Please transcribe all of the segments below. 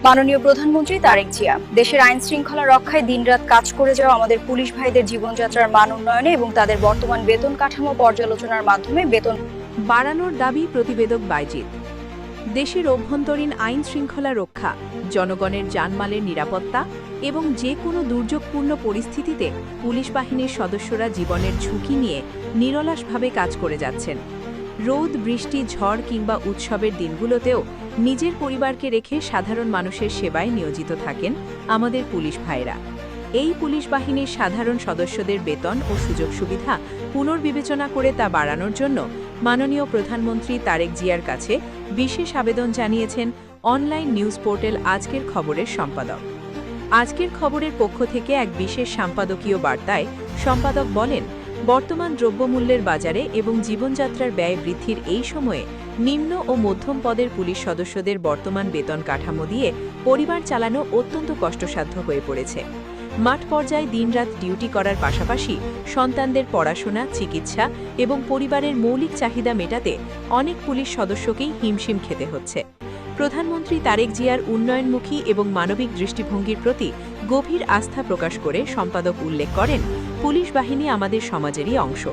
মাননীয় প্রধানমন্ত্রী তারেক জিয়া দেশের আইন শৃঙ্খলা রক্ষায় দিনরাত কাজ করে যাওয়া আমাদের পুলিশ ভাইদের জীবনযাত্রার মান উন্নয়নে এবং তাদের বর্তমান বেতন কাঠামো পর্যালোচনার মাধ্যমে বেতন বাড়ানোর দাবি প্রতিবেদক বাইজিৎ। দেশের অভ্যন্তরীণ আইন শৃঙ্খলা রক্ষা, জনগণের জানমালের নিরাপত্তা এবং যে কোনো দুর্যোগপূর্ণ পরিস্থিতিতে পুলিশ বাহিনীর সদস্যরা জীবনের ঝুঁকি নিয়ে নিরলসভাবে কাজ করে যাচ্ছেন। রোদ, বৃষ্টি, ঝড় কিংবা উৎসবের দিনগুলোতেও নিজের পরিবারকে রেখে সাধারণ মানুষের সেবায় নিয়োজিত থাকেন আমাদের পুলিশ ভাইরা। এই পুলিশ বাহিনীর সাধারণ সদস্যদের বেতন ও সুযোগ সুবিধা পুনর্বিবেচনা করে তা বাড়ানোর জন্য মাননীয় প্রধানমন্ত্রী তারেক জিয়ার কাছে বিশেষ আবেদন জানিয়েছেন অনলাইন নিউজ পোর্টাল আজকের খবরের সম্পাদক। আজকের খবরের পক্ষ থেকে এক বিশেষ সম্পাদকীয় বার্তায় সম্পাদক বলেন, বর্তমান দ্রব্যমূল্যের বাজারে এবং জীবনযাত্রার ব্যয় বৃদ্ধির এই সময়ে নিম্ন ও মধ্যম পদের পুলিশ সদস্যদের বর্তমান বেতন কাঠামো দিয়ে পরিবার চালানো অত্যন্ত কষ্টসাধ্য হয়ে পড়েছে। মাঠ পর্যায়ে দিনরাত ডিউটি করার পাশাপাশি সন্তানদের পড়াশোনা, চিকিৎসা এবং পরিবারের মৌলিক চাহিদা মেটাতে অনেক পুলিশ সদস্যকেই হিমশিম খেতে হচ্ছে। প্রধানমন্ত্রী তারেক জিয়ার উন্নয়নমুখী এবং মানবিক দৃষ্টিভঙ্গির প্রতি গভীর আস্থা প্রকাশ করে সম্পাদক উল্লেখ করেন, পুলিশ বাহিনী আমাদের সমাজেরই অংশ।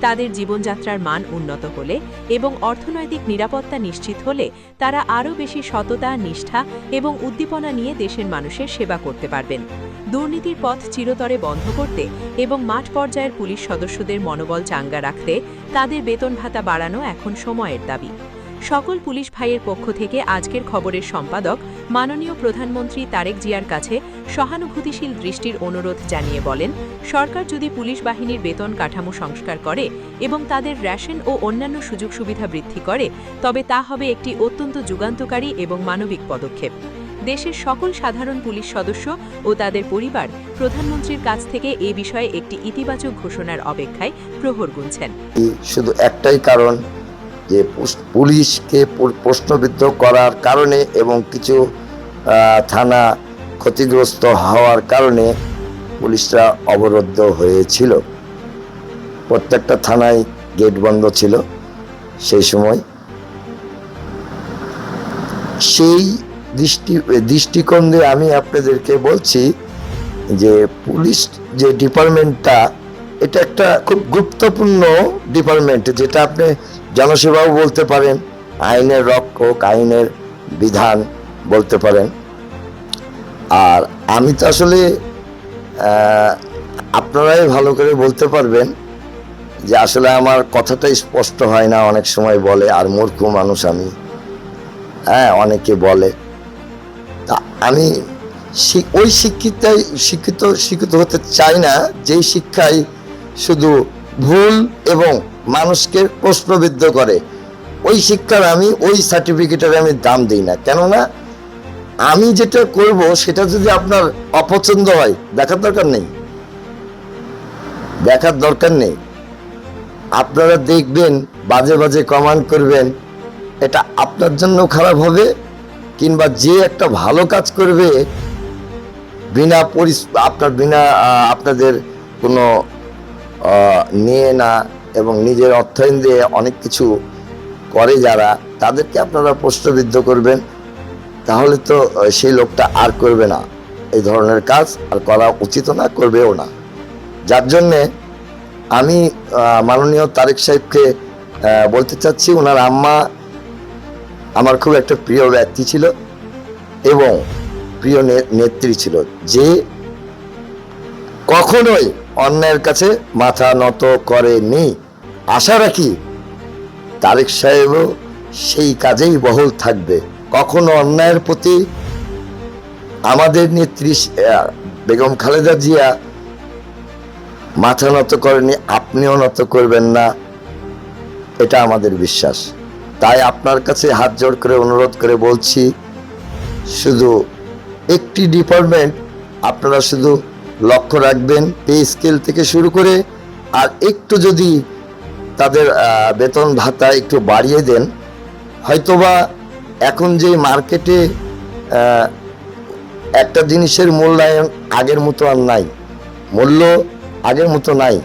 তাদের জীবনযাত্রার মান উন্নত হলে এবং অর্থনৈতিক নিরাপত্তা নিশ্চিত হলে তারা আরও বেশি সততা, নিষ্ঠা এবং উদ্দীপনা নিয়ে দেশের মানুষের সেবা করতে পারবেন। দুর্নীতির পথ চিরতরে বন্ধ করতে এবং মাঠ পর্যায়ের পুলিশ সদস্যদের মনোবল চাঙ্গা রাখতে তাদের বেতন ভাতা বাড়ানো এখন সময়ের দাবি। সকল পুলিশ ভাইয়ের পক্ষ থেকে আজকের খবরের সম্পাদক মাননীয় প্রধানমন্ত্রী তারেক জিয়ার কাছে সহানুভূতিশীল দৃষ্টির অনুরোধ জানিয়ে বলেন, সরকার যদি পুলিশ বাহিনীর বেতন কাঠামো সংস্কার করে এবং তাদের রেশন ও অন্যান্য সুযোগ সুবিধা বৃদ্ধি করে, তবে তা হবে একটি অত্যন্ত যুগান্তকারী এবং মানবিক পদক্ষেপ। দেশের সকল সাধারণ পুলিশ সদস্য ও তাদের পরিবার প্রধানমন্ত্রীর কাছ থেকে এ বিষয়ে একটি ইতিবাচক ঘোষণার অপেক্ষায় প্রহর গুনছেন। শুধু একটাই কারণ যে পুলিশকে প্রশ্নবিদ্ধ করার কারণে এবং কিছু থানা ক্ষতিগ্রস্ত হওয়ার কারণে পুলিশরা অবরুদ্ধ হয়েছিল। প্রত্যেকটা থানায় গেট বন্ধ ছিল সেই সময়। সেই দৃষ্টিকোণ দিয়ে আমি আপনাদেরকে বলছি যে পুলিশ যে ডিপার্টমেন্টটা, এটা একটা খুব গুরুত্বপূর্ণ ডিপার্টমেন্ট, যেটা আপনি জনসেবাও বলতে পারেন, আইনের রক্ষক, আইনের বিধান বলতে পারেন। আর আমি তো আসলে আপনারাই ভালো করে বলতে পারবেন যে আসলে আমার কথাটাই স্পষ্ট হয় না, অনেক সময় বলে, আর মূর্খ মানুষ আমি, অনেকে বলে। তা আমি ওই শিক্ষিত হতে চাই না, যেই শিক্ষায় শুধু ভুল এবং মানুষকে প্রশ্নবিদ্ধ করে। ওই শিক্ষার ওই সার্টিফিকেটের আমি দাম দিই না। কেননা আমি যেটা করব সেটা যদি আপনার অপছন্দ হয়, দেখার দরকার নেই। আপনারা দেখবেন, বাজে বাজে কমেন্ট করবেন, এটা আপনার জন্য খারাপ হবে। কিংবা যে একটা ভালো কাজ করবে বিনা আপনাদের কোনো নিয়ে না এবং নিজের অর্থায়ন দিয়ে অনেক কিছু করে যারা, তাদেরকে আপনারা প্রশ্নবিদ্ধ করবেন, তাহলে তো সেই লোকটা আর করবে না, এই ধরনের কাজ আর করা উচিত না, করবেও না। যার জন্যে আমি মাননীয় তারেক সাহেবকে বলতে চাচ্ছি, ওনার আম্মা আমার খুব একটা প্রিয় ব্যক্তি ছিল এবং প্রিয় নেত্রী ছিল, যে কখনোই অন্যায়ের কাছে মাথা নত করেনি। আশা রাখি তারেক সাহেবও সেই কাজেই বহাল থাকবে। কখনো অন্যায়ের প্রতি আমাদের নেত্রী বেগম খালেদা জিয়া মাথা নত করেনি, আপনিও নত করবেন না, এটা আমাদের বিশ্বাস। তাই আপনার কাছে হাত জোড় করে অনুরোধ করে বলছি, শুধু একটি ডিপার্টমেন্ট আপনারা শুধু লক্ষ্য রাখবেন, পে স্কেল থেকে শুরু করে, আর একটু যদি তাদের বেতন ভাতা একটু বাড়িয়ে দেন, হয়তোবা এখন যে মার্কেটে একটা জিনিসের মূল্যায়ন আগের মতো আর নাই, মূল্য আগের মতো নাই।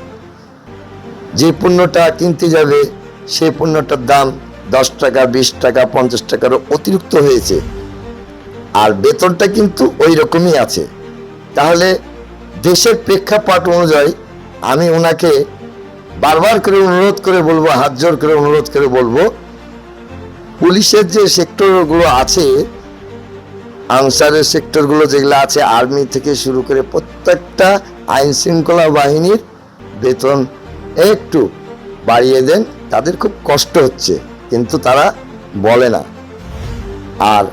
যে পণ্যটা কিনতে যাবে সেই পণ্যটার দাম 10 টাকা, 20 টাকা, 50 টাকারও অতিরিক্ত হয়েছে। আর বেতনটা কিন্তু ওই রকমই আছে। তাহলে দেশের প্রেক্ষাপট অনুযায়ী আমি ওনাকে বারবার করে অনুরোধ করে বলবো, হাত জোর করে অনুরোধ করে বলবো, পুলিশের যে সেক্টরগুলো আছে, আনসারের সেক্টরগুলো যেগুলো আছে, আর্মি থেকে শুরু করে প্রত্যেকটা আইন শৃঙ্খলা বাহিনীর বেতন একটু বাড়িয়ে দেন। তাদের খুব কষ্ট হচ্ছে, কিন্তু তারা বলে না। আর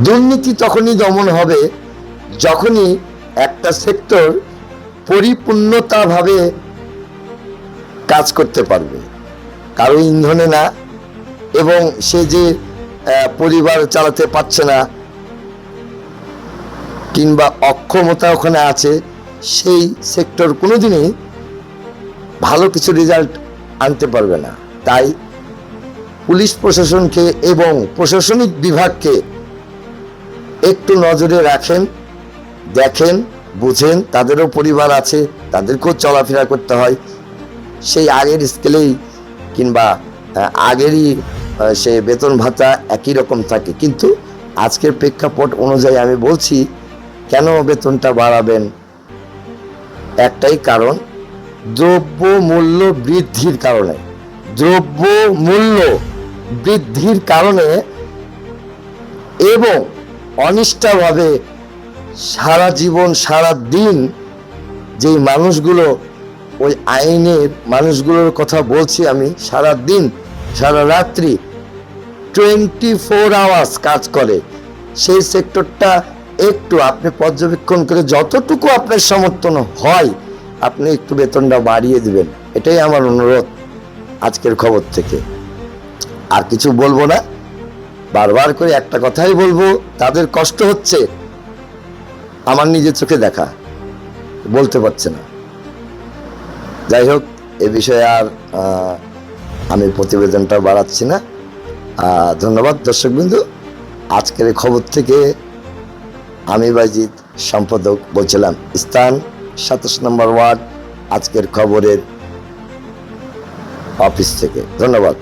দুর্নীতি তখনই দমন হবে যখনই একটা সেক্টর পরিপূর্ণতাভাবে কাজ করতে পারবে, কারো ইন্ধনে না, এবং সে যে পরিবার চালাতে পারছে না কিংবা অক্ষমতা ওখানে আছে, সেই সেক্টর কোনোদিনই ভালো কিছু রেজাল্ট আনতে পারবে না। তাই পুলিশ প্রশাসনকে এবং প্রশাসনিক বিভাগকে একটু নজরে রাখেন, দেখেন, বুঝেন। তাদেরও পরিবার আছে, তাদেরকেও চলাফেরা করতে হয়। সেই আগের স্কেলেই কিংবা আগেরই সে বেতন ভাতা একই রকম থাকে, কিন্তু আজকের প্রেক্ষাপট অনুযায়ী আমি বলছি, কেন বেতনটা বাড়াবেন? একটাই কারণ, দ্রব্য মূল্য বৃদ্ধির কারণে। দ্রব্য মূল্য বৃদ্ধির কারণে এবং অনিষ্টাভাবে সারা জীবন সারা দিন যেই মানুষগুলো, ওই আইনের মানুষগুলোর কথা বলছি আমি, সারা দিন সারা রাত্রি 24 আওয়ার্স কাজ করে, সেই সেক্টরটা একটু আপনি পর্যবেক্ষণ করে যতটুকু আপনার সমর্থন হয় আপনি একটু বেতনটা বাড়িয়ে দিবেন। এটাই আমার অনুরোধ আজকের খবর থেকে। আর কিছু বলবো না, বারবার করে একটা কথাই বলবো, তাদের কষ্ট হচ্ছে, আমার নিজের চোখে দেখা, বলতে পারছে না। যাই হোক, এ বিষয়ে আর আমি প্রতিবেদনটা বাড়াচ্ছি না। ধন্যবাদ দর্শকবৃন্দ। আজকের এই খবর থেকে আমি বাইজিৎ, সম্পাদক বলছিলাম, স্থান 27 নম্বর ওয়ার্ড, আজকের খবরের অফিস থেকে। ধন্যবাদ।